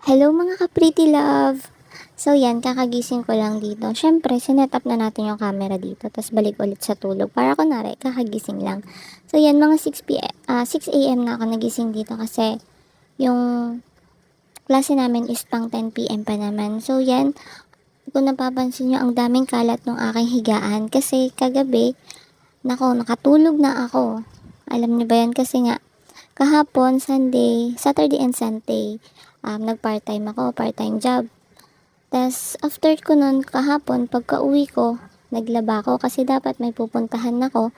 Hello mga ka-pretty love! So yan, kakagising ko lang dito. Siyempre, sinet up na natin yung camera dito. Tapos balik ulit sa tulog. Para kunwari, kakagising lang. So yan, mga 6 a.m. na ako nagising dito kasi yung klase namin is pang 10 p.m. pa naman. So yan, kung napapansin nyo, ang daming kalat ng aking higaan. Kasi kagabi, nakatulog na ako. Alam niyo ba yan? Kasi nga, kahapon, Saturday and Sunday, nag-part-time ako, part-time job. Tas after ko nun kahapon, pagka uwi ko, naglaba ko kasi dapat may pupuntahan ako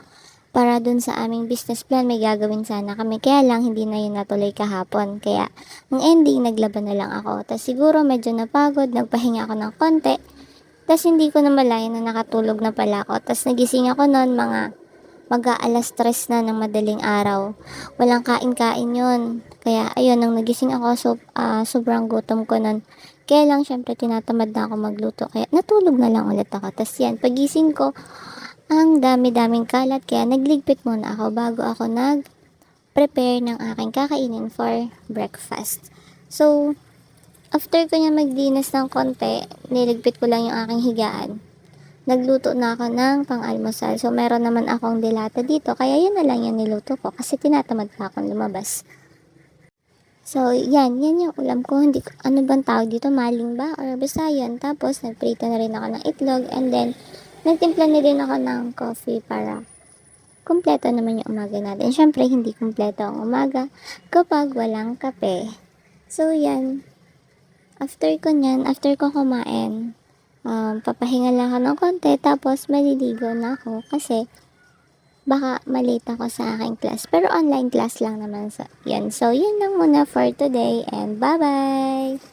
para dun sa aming business plan, may gagawin sana kami. Kaya lang, hindi na yun natuloy kahapon. Kaya, ang ending, naglaba na lang ako. Tas siguro medyo napagod, nagpahinga ako ng konti. Tas hindi ko na malayan na nakatulog na pala ako. Tas nagising ako nun mga mag-aalas 3 na ng madaling araw. Walang kain-kain yun. Kaya, ayun, nang nagising ako, sobrang gutom ko nun. Kaya lang, syempre, tinatamad na ako magluto. Kaya, natulog na lang ulit ako. Tapos yan, pagising ko, ang dami-daming kalat. Kaya, nagligpit muna ako bago ako nag-prepare ng aking kakainin for breakfast. So, after ko niya magdinas ng konti, niligpit ko lang yung aking higaan. Nagluto na ako ng pang-almusal. So, meron naman akong dilata dito. Kaya, yun na lang yung niluto ko. Kasi tinatamad pa akong lumabas. So, yan yung ulam ko. Hindi ko, ano bang tawag dito? Maling ba? Or basta yan. Tapos, nagprito na rin ako ng itlog. And then, nagtimpla na din ako ng coffee para kumpleto naman yung umaga natin. Siyempre, hindi kumpleto ang umaga kapag walang kape. So, yan. After ko kumain, papahinga lang ako ng konti. Tapos, maliligo na ako kasi baka malate ako sa aking class. Pero online class lang naman. So, yan. So, yun lang muna for today and bye-bye!